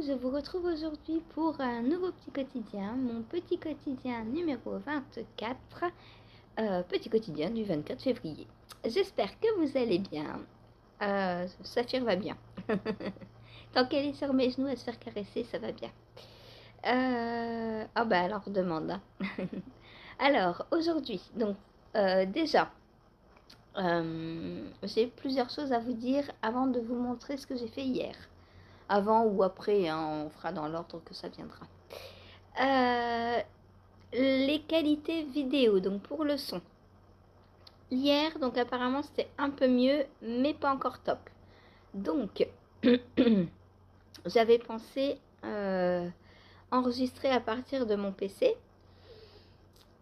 je vous retrouve aujourd'hui pour un nouveau petit quotidien, mon petit quotidien numéro 24, petit quotidien du 24 février. J'espère que vous allez bien, Saphir va bien. Tant qu'elle est sur mes genoux à se faire caresser, ça va bien. Ah bah alors demande. Hein. Alors aujourd'hui, donc déjà, j'ai plusieurs choses à vous dire avant de vous montrer ce que j'ai fait hier. Avant ou après, hein, on fera dans l'ordre que ça viendra. Les qualités vidéo, donc pour le son. Hier, donc apparemment c'était un peu mieux, mais pas encore top. Donc, j'avais pensé enregistrer à partir de mon PC.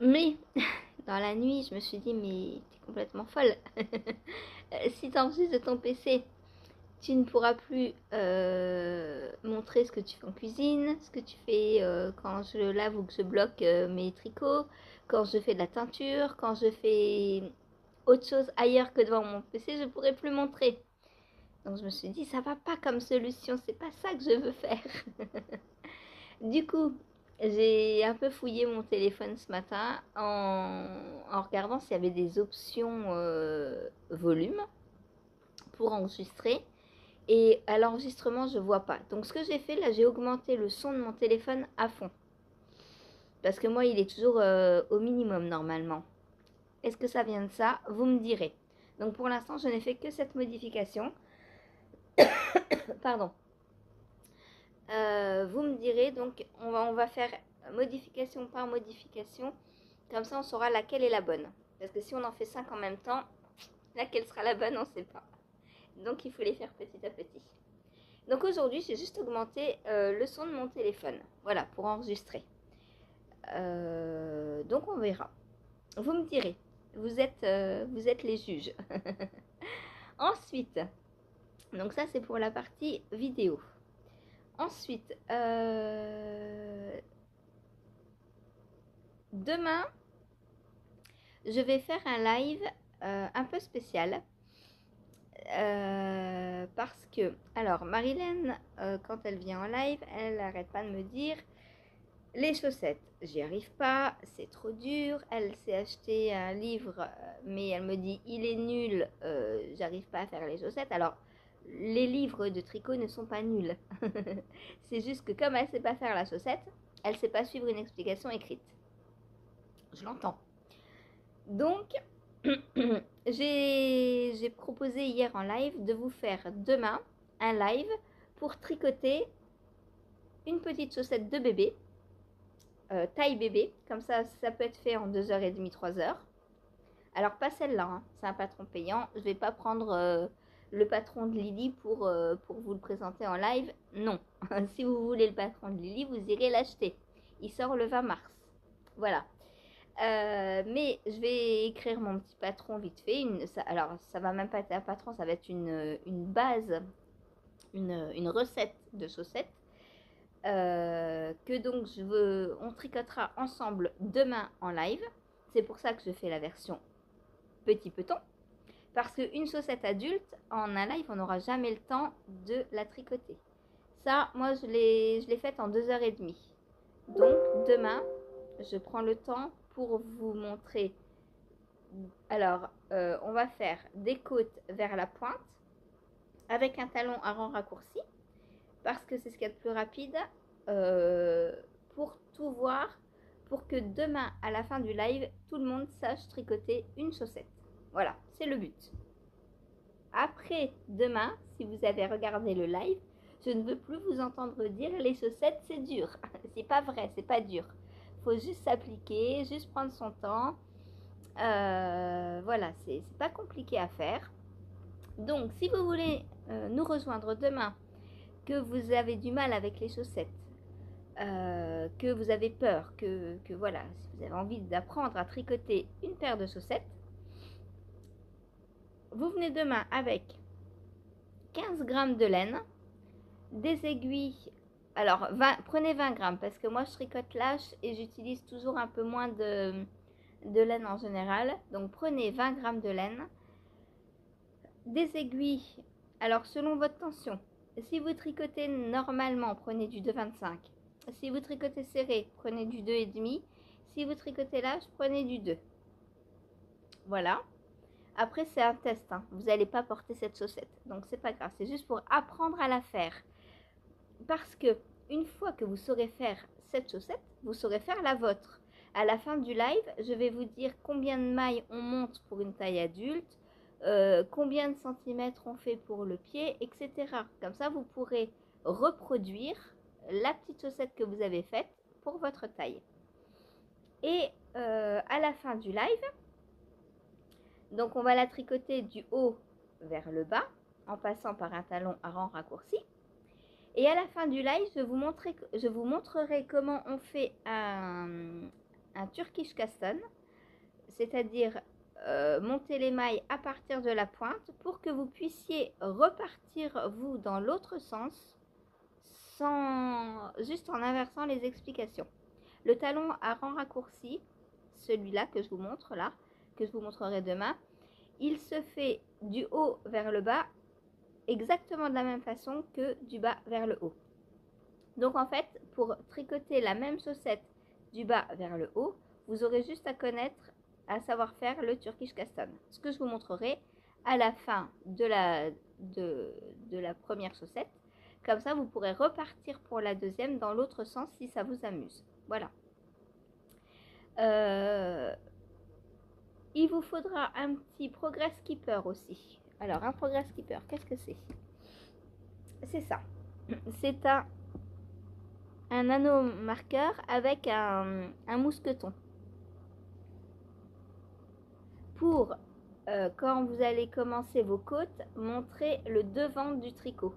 Mais, dans la nuit, je me suis dit, mais t'es complètement folle. Si t'enregistres de ton PC, tu ne pourras plus montrer ce que tu fais en cuisine, ce que tu fais quand je lave ou que je bloque mes tricots, quand je fais de la teinture, quand je fais autre chose ailleurs que devant mon PC, je ne pourrai plus montrer. Donc je me suis dit, ça va pas comme solution, c'est pas ça que je veux faire. Du coup, j'ai un peu fouillé mon téléphone ce matin en regardant s'il y avait des options volume pour enregistrer. Et à l'enregistrement, je vois pas. Donc ce que j'ai fait, là, j'ai augmenté le son de mon téléphone à fond. Parce que moi, il est toujours au minimum normalement. Est-ce que ça vient de ça? Vous me direz. Donc pour l'instant, je n'ai fait que cette modification. Pardon. Vous me direz, donc on va faire modification par modification. Comme ça, on saura laquelle est la bonne. Parce que si on en fait 5 en même temps, laquelle sera la bonne, on ne sait pas. Donc il faut les faire petit à petit. Donc aujourd'hui, j'ai juste augmenté le son de mon téléphone. Voilà, pour enregistrer. Donc on verra. Vous me direz. Vous êtes les juges. Ensuite, donc ça c'est pour la partie vidéo. Ensuite, demain, je vais faire un live un peu spécial. Parce que, alors, Marilyn, quand elle vient en live, elle n'arrête pas de me dire les chaussettes, j'y arrive pas, c'est trop dur. Elle s'est acheté un livre, mais elle me dit il est nul, j'arrive pas à faire les chaussettes. Alors, les livres de tricot ne sont pas nuls. C'est juste que comme elle sait pas faire la chaussette, elle sait pas suivre une explication écrite. Je l'entends. Donc, j'ai proposé hier en live de vous faire demain un live pour tricoter une petite chaussette de bébé, taille bébé, comme ça peut être fait en 2h30, 3h. Alors pas celle-là, hein, c'est un patron payant, je vais pas prendre le patron de Lily pour vous le présenter en live, non. Si vous voulez le patron de Lily, vous irez l'acheter, il sort le 20 mars, voilà. Mais je vais écrire mon petit patron vite fait. Alors, ça va même pas être un patron, ça va être une base, une recette de chaussettes. Que donc on tricotera ensemble demain en live. C'est pour ça que je fais la version petit peton. Parce qu'une chaussette adulte, en un live, on n'aura jamais le temps de la tricoter. Ça, moi, je l'ai faite en 2h30. Donc, demain, je prends le temps pour vous montrer. Alors, on va faire des côtes vers la pointe avec un talon à rang raccourci parce que c'est ce qu'il y a de plus rapide pour tout voir, pour que demain, à la fin du live, tout le monde sache tricoter une chaussette. Voilà, c'est le but. Après demain, si vous avez regardé le live, je ne veux plus vous entendre dire les chaussettes, c'est dur. C'est pas vrai, c'est pas dur. Faut juste s'appliquer, juste prendre son temps. Voilà, c'est pas compliqué à faire. Donc, si vous voulez nous rejoindre demain, que vous avez du mal avec les chaussettes, que vous avez peur, que voilà, si vous avez envie d'apprendre à tricoter une paire de chaussettes, vous venez demain avec 15 grammes de laine, des aiguilles. Alors, prenez 20 grammes parce que moi je tricote lâche et j'utilise toujours un peu moins de laine en général. Donc, prenez 20 grammes de laine, des aiguilles. Alors, selon votre tension, Si vous tricotez normalement, prenez du 2,25. Si vous tricotez serré, prenez du 2,5. Si vous tricotez large, prenez du 2. Voilà. Après, c'est un test, hein. Vous n'allez pas porter cette chaussette. Donc, c'est pas grave. C'est juste pour apprendre à la faire. Parce que une fois que vous saurez faire cette chaussette, vous saurez faire la vôtre. À la fin du live, je vais vous dire combien de mailles on monte pour une taille adulte, combien de centimètres on fait pour le pied, etc. Comme ça, vous pourrez reproduire la petite chaussette que vous avez faite pour votre taille. Et à la fin du live, donc on va la tricoter du haut vers le bas en passant par un talon à rang raccourci. Et à la fin du live, je vous montrerai comment on fait un Turkish Caston, c'est-à-dire monter les mailles à partir de la pointe pour que vous puissiez repartir vous dans l'autre sens juste en inversant les explications. Le talon à rang raccourci, celui-là que je vous montre là, que je vous montrerai demain, il se fait du haut vers le bas exactement de la même façon que du bas vers le haut. Donc en fait, pour tricoter la même chaussette du bas vers le haut, vous aurez juste à savoir faire le Turkish Caston. Ce que je vous montrerai à la fin de la première chaussette. Comme ça, vous pourrez repartir pour la deuxième dans l'autre sens si ça vous amuse. Voilà. Il vous faudra un petit Progress Keeper aussi. Alors, un Progress Keeper, qu'est-ce que c'est? C'est ça. C'est un anneau marqueur avec un mousqueton. Pour, quand vous allez commencer vos côtes, montrer le devant du tricot.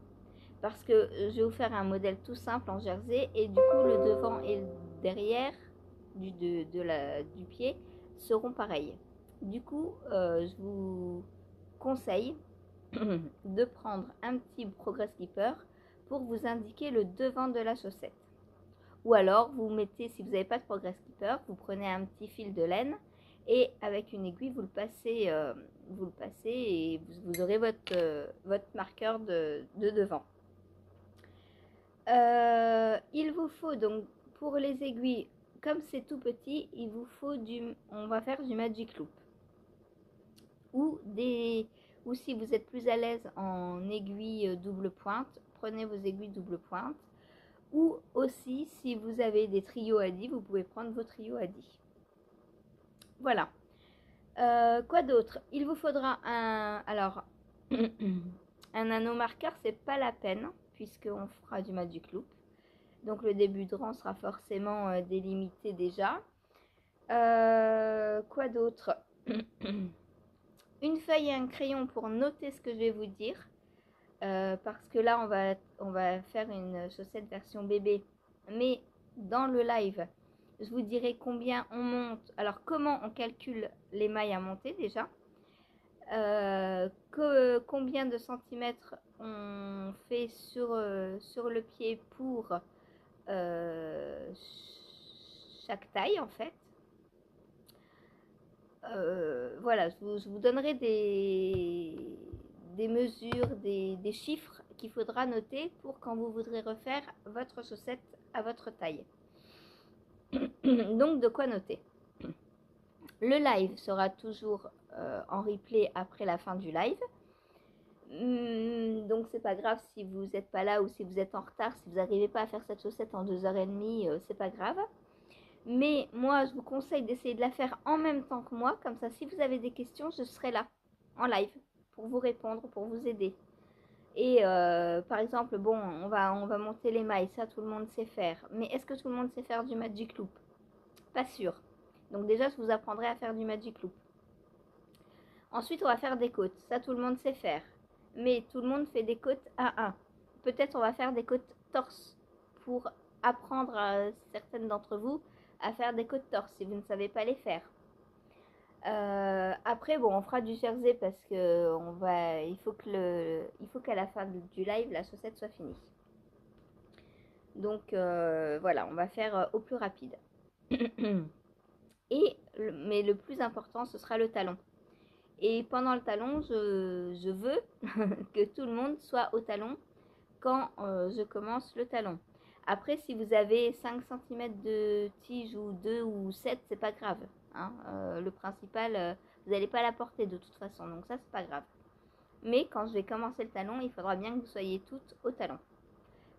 Parce que je vais vous faire un modèle tout simple en jersey et du coup le devant et le derrière du pied seront pareils. Du coup, je vous conseille de prendre un petit Progress Keeper pour vous indiquer le devant de la chaussette. Ou alors, vous mettez, si vous n'avez pas de Progress Keeper, vous prenez un petit fil de laine et avec une aiguille, vous le passez et vous aurez votre marqueur de devant. Il vous faut donc, pour les aiguilles, comme c'est tout petit, il vous faut on va faire du Magic Loop. Ou si vous êtes plus à l'aise en aiguille double pointe, prenez vos aiguilles double pointe. Ou aussi, si vous avez des trios à 10, vous pouvez prendre vos trios à 10. Voilà. Quoi d'autre? Il vous faudra alors, un anneau marqueur, c'est pas la peine, puisqu'on fera du Magic Loop. Donc le début de rang sera forcément délimité déjà. Quoi d'autre? Une feuille et un crayon pour noter ce que je vais vous dire. Parce que là, on va faire une chaussette version bébé. Mais dans le live, je vous dirai combien on monte. Alors, comment on calcule les mailles à monter déjà. Combien de centimètres on fait sur le pied pour chaque taille en fait. Voilà, je vous donnerai des mesures, des chiffres qu'il faudra noter pour quand vous voudrez refaire votre chaussette à votre taille. Donc de quoi noter. Le live sera toujours en replay après la fin du live. Donc c'est pas grave si vous n'êtes pas là ou si vous êtes en retard, si vous n'arrivez pas à faire cette chaussette en 2h30, c'est pas grave. Mais moi je vous conseille d'essayer de la faire en même temps que moi, comme ça si vous avez des questions, je serai là en live pour vous répondre, pour vous aider. Et par exemple, bon, on va monter les mailles, ça tout le monde sait faire. Mais est-ce que tout le monde sait faire du Magic Loop? Pas sûr. Donc déjà je vous apprendrai à faire du Magic Loop. Ensuite on va faire des côtes, ça tout le monde sait faire. Mais tout le monde fait des côtes à 1. Peut-être on va faire des côtes torse pour apprendre à certaines d'entre vous à faire des côtes torse si vous ne savez pas les faire. Après bon, on fera du jersey parce que il faut qu'à la fin du live la chaussette soit finie. Donc voilà, on va faire au plus rapide. Mais le plus important, ce sera le talon. Et pendant le talon, je veux que tout le monde soit au talon quand je commence le talon. Après, si vous avez 5 cm de tige ou 2 ou 7, c'est pas grave. Hein. Le principal, vous n'allez pas la porter de toute façon, donc ça, c'est pas grave. Mais quand je vais commencer le talon, il faudra bien que vous soyez toutes au talon.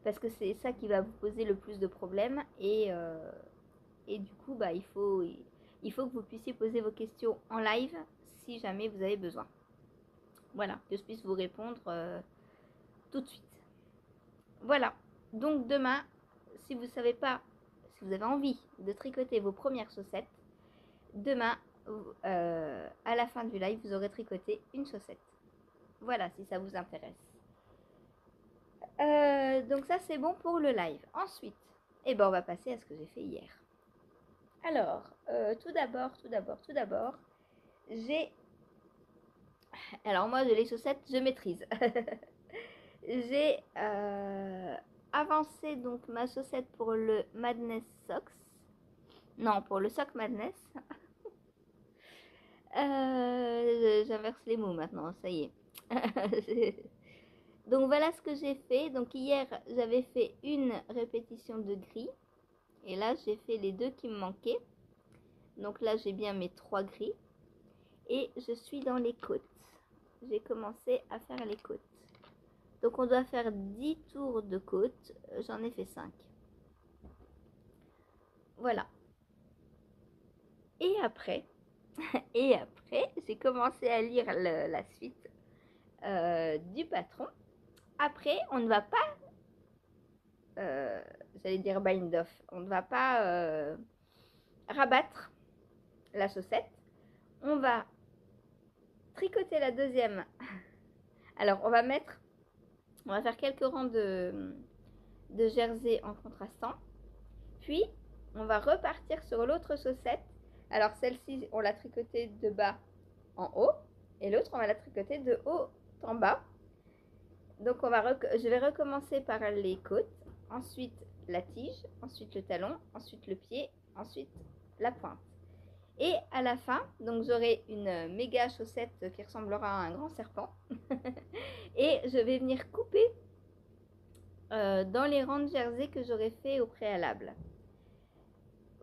Parce que c'est ça qui va vous poser le plus de problèmes. Et du coup, bah, il faut que vous puissiez poser vos questions en live si jamais vous avez besoin. Voilà, que je puisse vous répondre tout de suite. Voilà, donc demain, si vous savez pas, si vous avez envie de tricoter vos premières chaussettes, demain, à la fin du live, vous aurez tricoté une chaussette. Voilà, si ça vous intéresse. Donc ça, c'est bon pour le live. Ensuite, eh ben, on va passer à ce que j'ai fait hier. Alors, tout d'abord, j'ai... Alors moi, les chaussettes, je maîtrise. J'ai avancé donc ma chaussette pour le Madness Socks. Non, pour le Sock Madness. J'inverse les mots maintenant, ça y est. Donc voilà ce que j'ai fait. Donc hier, j'avais fait une répétition de gris. Et là, j'ai fait les deux qui me manquaient. Donc là, j'ai bien mes 3 gris. Et je suis dans les côtes. J'ai commencé à faire les côtes. Donc on doit faire 10 tours de côte. J'en ai fait 5. Voilà. Et après, j'ai commencé à lire la suite du patron. Après, on ne va pas, j'allais dire bind off, on ne va pas rabattre la chaussette. On va tricoter la deuxième. Alors, on va faire quelques rangs de jersey en contrastant. Puis, on va repartir sur l'autre chaussette. Alors, celle-ci, on l'a tricotée de bas en haut. Et l'autre, on va la tricoter de haut en bas. Donc, je vais recommencer par les côtes. Ensuite, la tige. Ensuite, le talon. Ensuite, le pied. Ensuite, la pointe. Et à la fin, donc j'aurai une méga chaussette qui ressemblera à un grand serpent. Et je vais venir couper dans les rangs de jersey que j'aurais fait au préalable.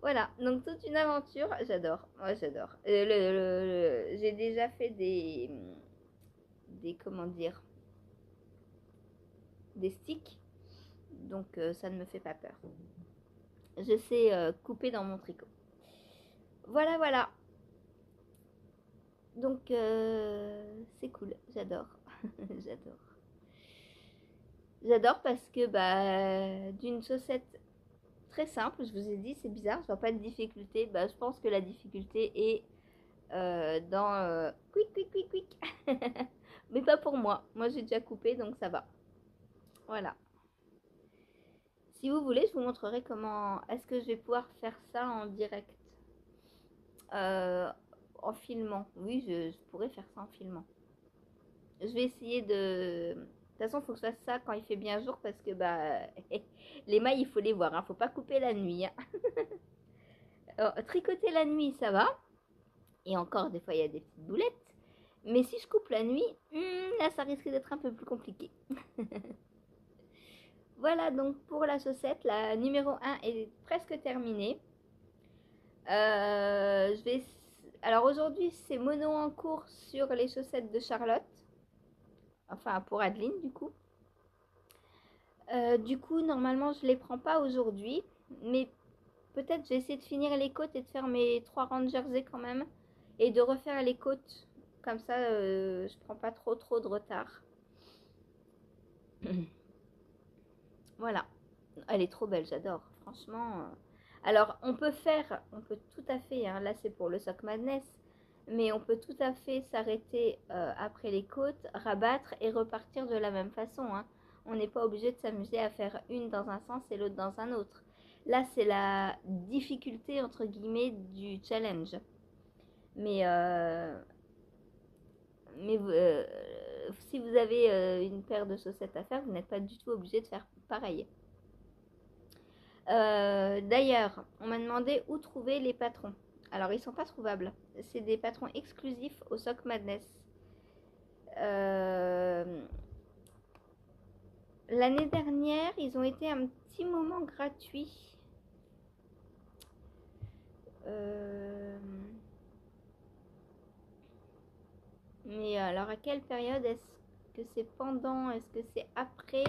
Voilà, donc toute une aventure, j'adore, moi j'adore. J'ai déjà fait des comment dire, des sticks, donc ça ne me fait pas peur. Je sais couper dans mon tricot. Voilà, voilà. Donc c'est cool, j'adore, j'adore. J'adore parce que d'une chaussette très simple, je vous ai dit, c'est bizarre, je vois pas de difficulté. Je pense que la difficulté est dans quick, quick, quick, quick. Mais pas pour moi. Moi, j'ai déjà coupé, donc ça va. Voilà. Si vous voulez, je vous montrerai comment est-ce que je vais pouvoir faire ça en direct. En filmant. Oui, je pourrais faire ça en filmant. Je vais essayer de... De toute façon, il faut que je fasse ça quand il fait bien jour parce que les mailles, il faut les voir. Hein. Faut pas couper la nuit. Hein. Alors, tricoter la nuit, ça va. Et encore, des fois, il y a des petites boulettes. Mais si je coupe la nuit, là, ça risque d'être un peu plus compliqué. Voilà donc pour la chaussette. La numéro 1 est presque terminée. Alors aujourd'hui, c'est mono en cours sur les chaussettes de Charlotte. Enfin, pour Adeline, du coup. Normalement, je ne les prends pas aujourd'hui. Mais peut-être je vais essayer de finir les côtes et de faire mes 3 rangs de jersey quand même. Et de refaire les côtes. Comme ça, je prends pas trop de retard. Voilà. Elle est trop belle, j'adore. Franchement. Alors, on peut tout à fait, hein, là c'est pour le Sock Madness, mais on peut tout à fait s'arrêter après les côtes, rabattre et repartir de la même façon. Hein. On n'est pas obligé de s'amuser à faire une dans un sens et l'autre dans un autre. Là, c'est la difficulté, entre guillemets, du challenge. Mais si vous avez une paire de chaussettes à faire, vous n'êtes pas du tout obligé de faire pareil. D'ailleurs, on m'a demandé où trouver les patrons. Alors, ils sont pas trouvables. C'est des patrons exclusifs au Sock Madness. l'année dernière, ils ont été un petit moment gratuits. Mais alors, à quelle période? Est-ce que c'est pendant? Est-ce que c'est après?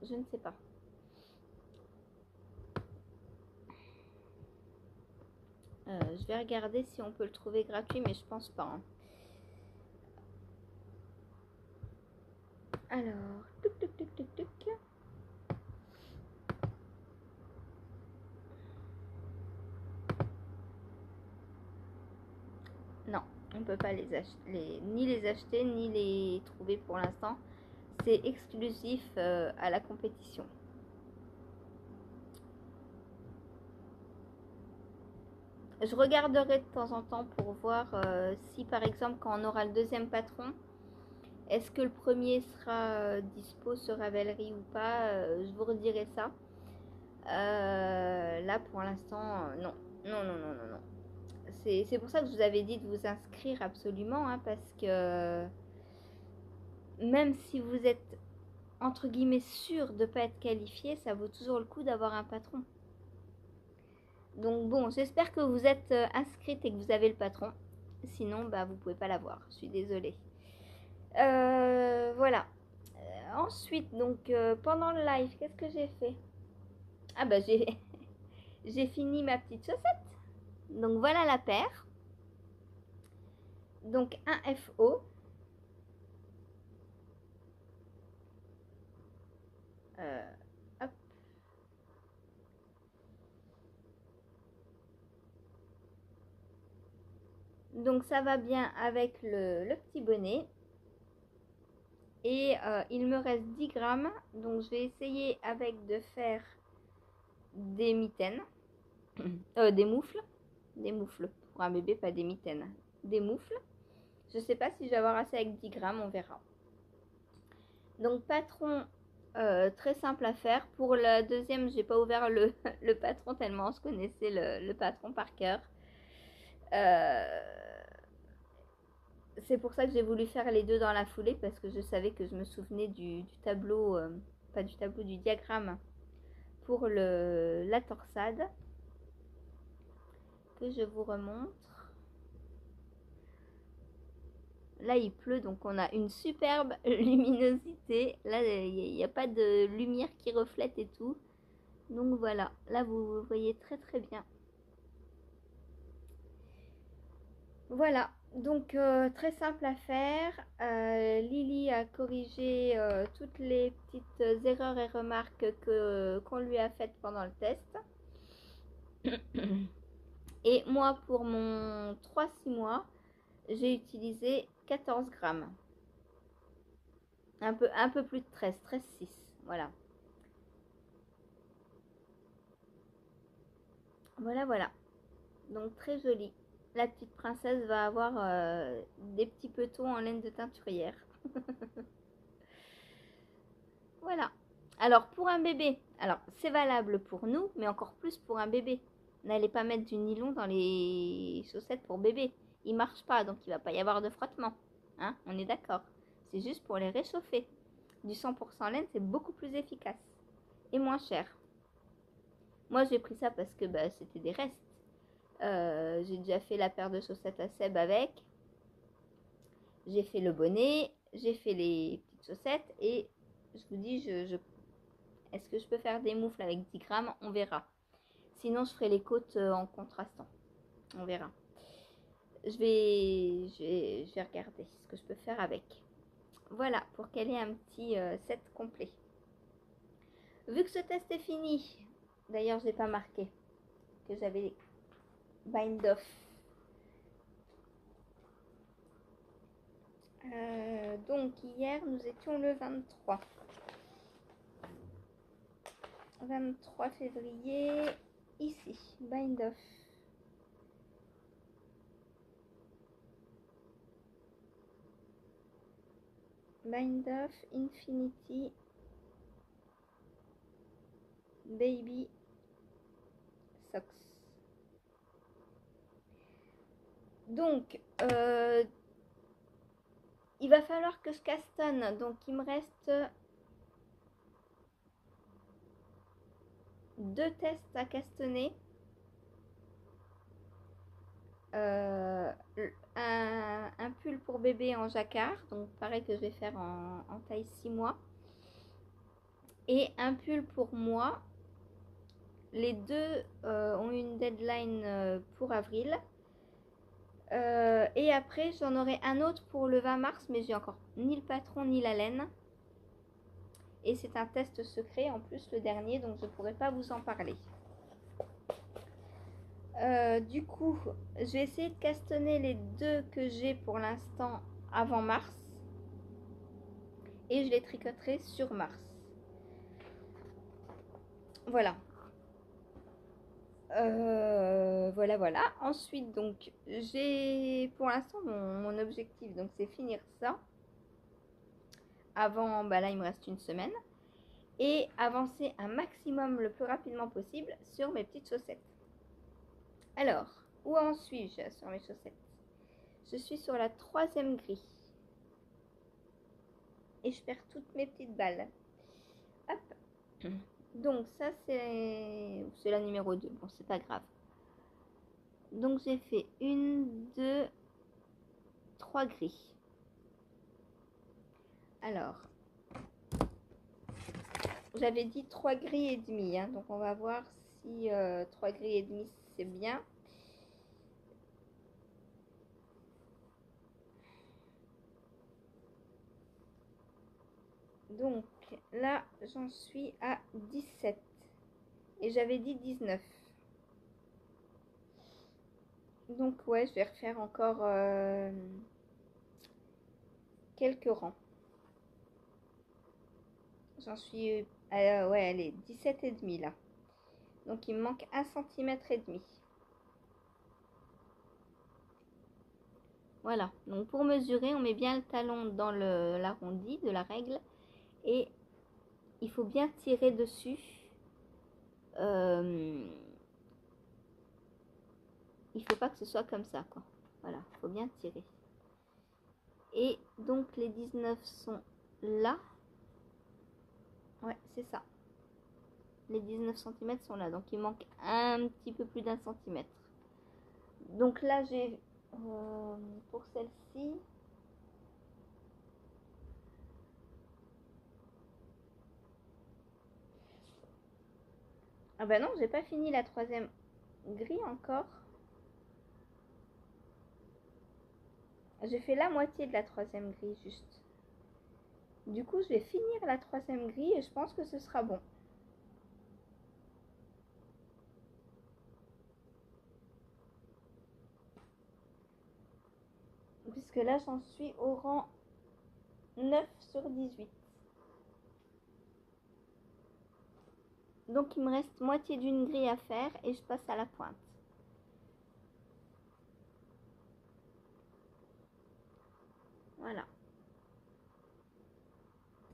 Je ne sais pas. Je vais regarder si on peut le trouver gratuit, mais je pense pas. Hein. Alors, tuc, tuc, tuc, tuc, tuc. Non, on ne peut pas les acheter, ni les acheter, ni les trouver pour l'instant. C'est exclusif à la compétition. Je regarderai de temps en temps pour voir si par exemple quand on aura le deuxième patron, est-ce que le premier sera dispo sur Ravelry ou pas. Je vous redirai ça. Là pour l'instant, non. Non, non, non, non, non. C'est pour ça que je vous avais dit de vous inscrire absolument, hein, parce que même si vous êtes entre guillemets sûr de ne pas être qualifié, ça vaut toujours le coup d'avoir un patron. Donc bon, j'espère que vous êtes inscrite et que vous avez le patron. Sinon, bah, vous ne pouvez pas l'avoir. Je suis désolée. Voilà. Ensuite, donc, pendant le live, qu'est-ce que j'ai fait? Ah bah, j'ai fini ma petite chaussette. Donc, voilà la paire. Donc, un FO. Hop. Donc, ça va bien avec le petit bonnet. Et il me reste 10 grammes. Donc, je vais essayer avec de faire des mitaines. Des moufles. Des moufles. Pour un bébé, pas des mitaines. Des moufles. Je sais pas si je vais avoir assez avec 10 grammes, on verra. Donc patron très simple à faire. Pour la deuxième, j'ai pas ouvert le, le patron tellement je connaissais le patron par cœur. C'est pour ça que j'ai voulu faire les deux dans la foulée parce que je savais que je me souvenais du tableau, pas du tableau, du diagramme pour la torsade que je vous remontre. Là, il pleut, donc on a une superbe luminosité. Là, il n'y a pas de lumière qui reflète et tout. Donc voilà, là, vous voyez très très bien. Voilà, donc très simple à faire. Lily a corrigé toutes les petites erreurs et remarques qu'on lui a faites pendant le test. Et moi, pour mon 3-6 mois, j'ai utilisé 14 grammes. Un peu plus de 13,6. Voilà. Voilà, voilà. Donc très joli. La petite princesse va avoir des petits petons en laine de teinturière. Voilà. Alors pour un bébé, alors c'est valable pour nous, mais encore plus pour un bébé. N'allez pas mettre du nylon dans les chaussettes pour bébé. Il marche pas, donc il va pas y avoir de frottement. Hein, on est d'accord. C'est juste pour les réchauffer. Du 100% laine, c'est beaucoup plus efficace et moins cher. Moi j'ai pris ça parce que bah, c'était des restes. J'ai déjà fait la paire de chaussettes à Seb avec. J'ai fait le bonnet, j'ai fait les petites chaussettes et je vous dis, est-ce que je peux faire des moufles avec 10 grammes? On verra. Sinon, je ferai les côtes en contrastant. On verra. Je vais regarder ce que je peux faire avec. Voilà, pour qu'elle ait un petit set complet. Vu que ce test est fini, d'ailleurs, je n'ai pas marqué que j'avais bind off. Donc, hier, nous étions le 23. 23 février, ici, bind off. Bind off Infinity Baby Socks. Donc, il va falloir que je castanne. Donc, il me reste 2 tests à castanner. Un pull pour bébé en jacquard, donc pareil que je vais faire en taille 6 mois. Et un pull pour moi. Les deux ont une deadline pour avril. Et après, j'en aurai un autre pour le 20 mars, mais j'ai encore ni le patron ni la laine. Et c'est un test secret en plus, le dernier, donc je ne pourrai pas vous en parler. Du coup, je vais essayer de castanner les deux que j'ai pour l'instant avant mars. Et je les tricoterai sur mars. Voilà. Voilà. Ensuite, donc, j'ai pour l'instant mon objectif, donc c'est finir ça. Avant, là, il me reste une semaine. Et avancer un maximum le plus rapidement possible sur mes petites chaussettes. Alors, où en suis-je sur mes chaussettes? Je suis sur la 3e grille. Et je perds toutes mes petites balles. Hop. Donc ça c'est la numéro 2. Bon, c'est pas grave. Donc j'ai fait 1, 2, 3 grilles. Alors, j'avais dit 3 grilles et demie. Hein, donc on va voir si 3 grilles et demie c'est bien. Donc là, j'en suis à 17. Et j'avais dit 19. Donc ouais, je vais refaire encore quelques rangs. J'en suis ouais, allez, 17 et demi là. Donc il me manque 1 cm et demi. Voilà, donc pour mesurer, on met bien le talon dans l'arrondi de la règle et il faut bien tirer dessus. Il faut pas que ce soit comme ça, quoi. Voilà, il faut bien tirer. Et donc les 19 sont là. Ouais, c'est ça. Les 19 cm sont là, donc il manque un petit peu plus d'1 centimètre. Donc là, j'ai pour celle-ci, ah bah non, j'ai pas fini la 3e grille encore. J'ai fait la moitié de la 3e grille juste. Du coup, je vais finir la 3e grille et je pense que ce sera bon. Puisque là, j'en suis au rang 9 sur 18. Donc, il me reste moitié d'une grille à faire et je passe à la pointe. Voilà.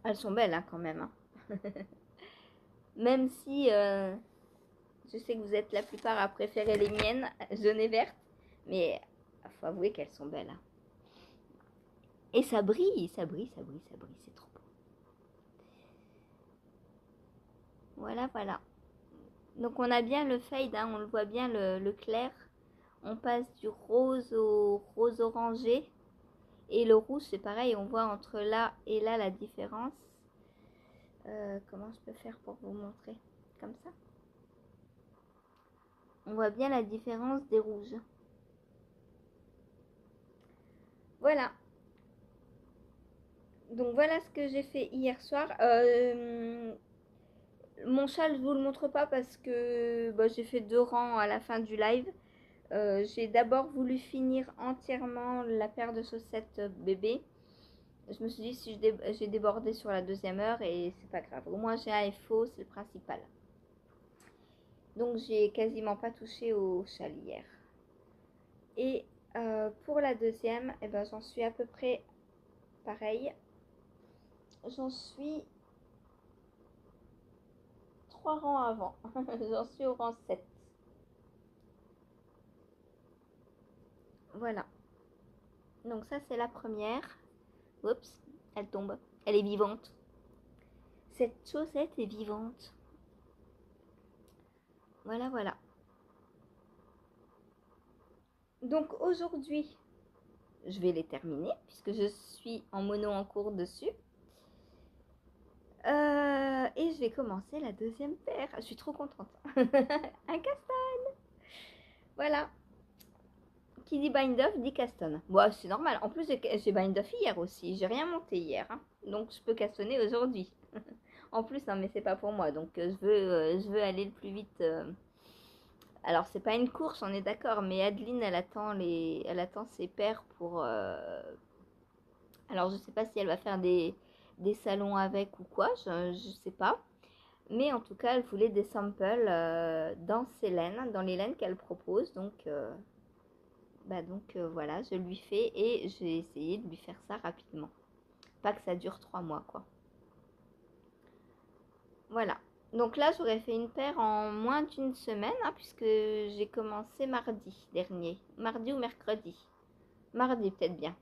Elles sont belles, hein, quand même. Hein. Même si je sais que vous êtes la plupart à préférer les miennes, jaune et verte. Mais il faut avouer qu'elles sont belles. Hein. Et ça brille, ça brille. C'est trop beau. Voilà. Donc on a bien le fade, hein, on le voit bien le clair. On passe du rose au rose orangé. Et le rouge, c'est pareil, on voit entre là et là la différence. Comment je peux faire pour vous montrer? Comme ça. On voit bien la différence des rouges. Voilà. Donc voilà ce que j'ai fait hier soir. Mon châle, je vous le montre pas parce que j'ai fait 2 rangs à la fin du live. J'ai d'abord voulu finir entièrement la paire de chaussettes bébé. Je me suis dit si j'ai débordé sur la 2e heure et c'est pas grave. Au moins j'ai un FO, c'est le principal. Donc j'ai quasiment pas touché au châle hier. Et pour la 2e, j'en suis à peu près pareil. J'en suis 3 rangs avant. J'en suis au rang 7. Voilà. Donc ça c'est la première. Oups, elle tombe. Elle est vivante. Cette chaussette est vivante. Voilà, voilà. Donc aujourd'hui, je vais les terminer puisque je suis en mono en cours dessus. Et je vais commencer la deuxième paire. Je suis trop contente. Un caston. Voilà. Qui dit bind off dit caston. Bon, c'est normal. En plus, j'ai bind off hier aussi. J'ai rien monté hier. Hein. Donc, je peux castonner aujourd'hui. En plus, non, mais c'est pas pour moi. Donc, je veux aller le plus vite. Alors, c'est pas une course, on est d'accord. Mais Adeline, elle attend ses paires pour... Alors, je sais pas si elle va faire des salons avec ou quoi. Je sais pas. Mais en tout cas, elle voulait des samples dans ses laines, dans les laines qu'elle propose. Donc, voilà, je lui fais et j'ai essayé de lui faire ça rapidement. Pas que ça dure 3 mois, quoi. Voilà. Donc là, j'aurais fait une paire en moins d'une semaine, hein, puisque j'ai commencé mardi dernier. Mardi ou mercredi. Mardi, peut-être bien.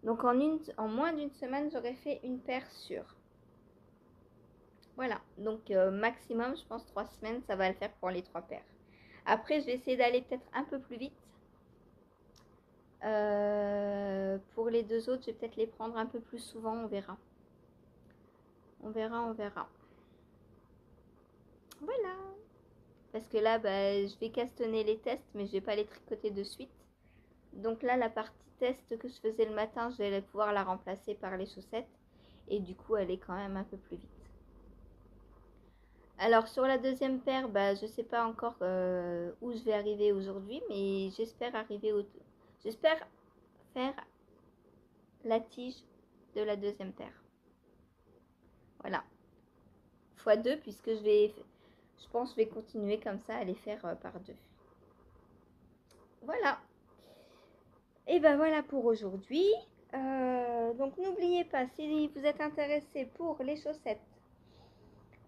Donc en moins d'une semaine, j'aurais fait une paire sûre. Voilà. Donc maximum, je pense 3 semaines, ça va le faire pour les 3 paires. Après, je vais essayer d'aller peut-être un peu plus vite. Pour les 2 autres, je vais peut-être les prendre un peu plus souvent, on verra. On verra, on verra. Voilà. Parce que là, je vais castonner les tests, mais je vais pas les tricoter de suite. Donc là, la partie test que je faisais le matin, je vais pouvoir la remplacer par les chaussettes. Et du coup, elle est quand même un peu plus vite. Alors sur la deuxième paire, je sais pas encore où je vais arriver aujourd'hui, mais j'espère j'espère faire la tige de la deuxième paire. Voilà. x2 puisque je pense que je vais continuer comme ça à les faire par 2. Voilà. Et ben voilà pour aujourd'hui. Donc n'oubliez pas, si vous êtes intéressé pour les chaussettes,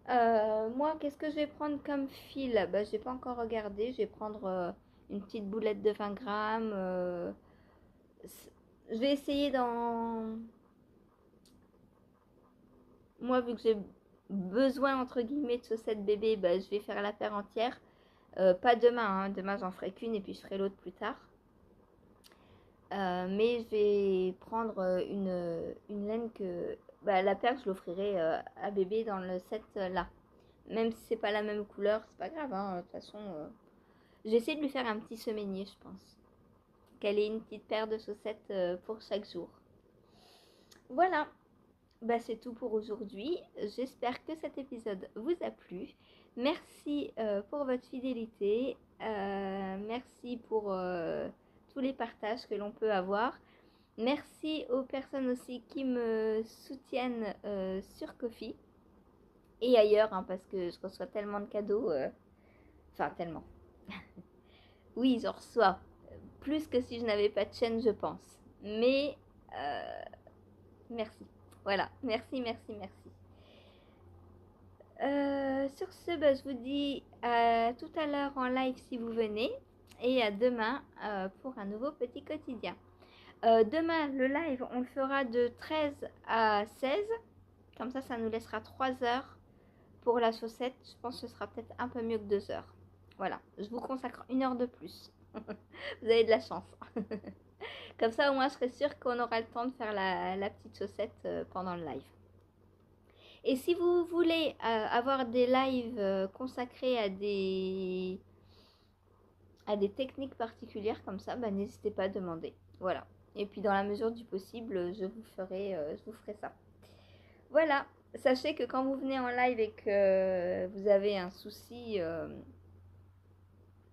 moi qu'est-ce que je vais prendre comme fil? Je n'ai pas encore regardé. Je vais prendre une petite boulette de 20 grammes. Je vais essayer moi vu que j'ai besoin entre guillemets de chaussettes bébé, je vais faire la paire entière. Pas demain, hein. Demain j'en ferai qu'une et puis je ferai l'autre plus tard. Mais je vais prendre une laine que... la paire, je l'offrirai à bébé dans le set là. Même si c'est pas la même couleur, c'est pas grave. Hein, de toute façon, j'essaie de lui faire un petit semainier, je pense. Qu'elle ait une petite paire de chaussettes pour chaque jour. Voilà. C'est tout pour aujourd'hui. J'espère que cet épisode vous a plu. Merci pour votre fidélité. Merci pour tous les partages que l'on peut avoir. Merci aux personnes aussi qui me soutiennent sur Ko-fi et ailleurs, hein, parce que je reçois tellement de cadeaux. Enfin, tellement. Oui, j'en reçois plus que si je n'avais pas de chaîne, je pense. Mais merci. Voilà, merci, merci, merci. Sur ce, je vous dis à tout à l'heure en live si vous venez et à demain pour un nouveau petit quotidien. Demain, le live, on le fera de 13 à 16. Comme ça nous laissera 3 heures pour la chaussette. Je pense que ce sera peut-être un peu mieux que 2 heures. Voilà, je vous consacre 1 heure de plus. Vous avez de la chance. Comme ça, au moins, je serai sûre qu'on aura le temps de faire la petite chaussette pendant le live. Et si vous voulez avoir des lives consacrés à des techniques particulières comme ça, n'hésitez pas à demander. Voilà. Et puis dans la mesure du possible, je vous ferai ça. Voilà. Sachez que quand vous venez en live et que vous avez un souci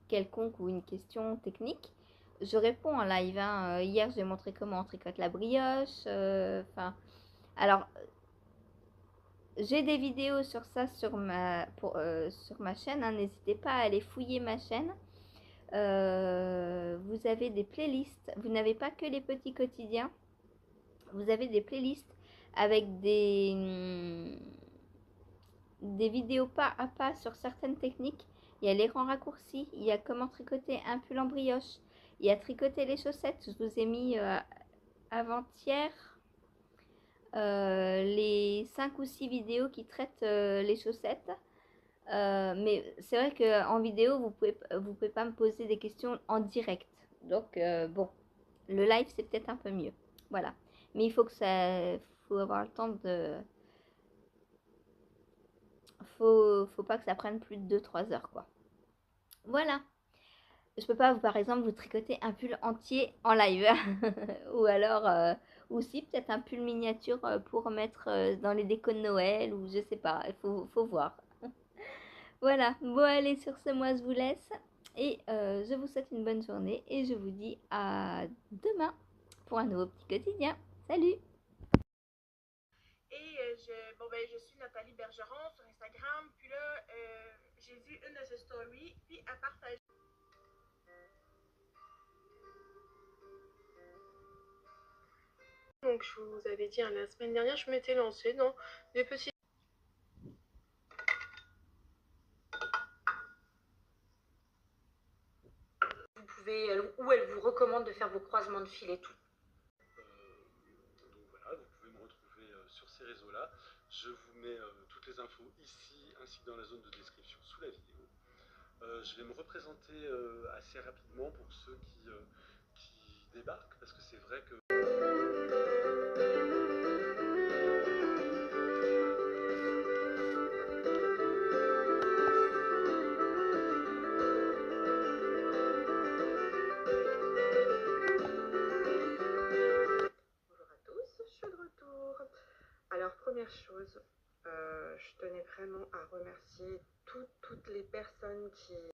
quelconque ou une question technique, je réponds en live. Hein. Hier, j'ai montré comment on tricote la brioche. Alors, j'ai des vidéos sur ça sur ma chaîne. Hein. N'hésitez pas à aller fouiller ma chaîne. Vous avez des playlists. Vous n'avez pas que les petits quotidiens. Vous avez des playlists avec des vidéos pas à pas sur certaines techniques. Il y a les rangs raccourcis. Il y a comment tricoter un pull en brioche. Il y a tricoter les chaussettes. Je vous ai mis avant-hier les 5 ou 6 vidéos qui traitent les chaussettes. Mais c'est vrai qu'en vidéo, vous pouvez pas me poser des questions en direct. Donc, bon, le live, c'est peut-être un peu mieux. Voilà. Mais il faut faut avoir le temps de... Faut pas que ça prenne plus de 2-3 heures, quoi. Voilà. Je peux pas, par exemple, vous tricoter un pull entier en live. Ou alors, ou si, peut-être un pull miniature pour mettre dans les décos de Noël, ou je sais pas, faut voir. Voilà, bon allez, sur ce, moi je vous laisse. Et je vous souhaite une bonne journée. Et je vous dis à demain pour un nouveau petit quotidien. Salut! Et je suis Nathalie Bergeron sur Instagram. Puis là, j'ai vu une de ses stories, puis elle partage. Donc, je vous avais dit la semaine dernière, je m'étais lancée dans des petits. Vous pouvez, où elle vous recommande de faire vos croisements de fil et tout. Donc voilà, vous pouvez me retrouver sur ces réseaux-là. Je vous mets toutes les infos ici, ainsi que dans la zone de description sous la vidéo. Je vais me représenter assez rapidement pour ceux qui débarquent, parce que c'est vrai que... Bonjour à tous, je suis de retour. Alors, première chose, je tenais vraiment à remercier toutes les personnes qui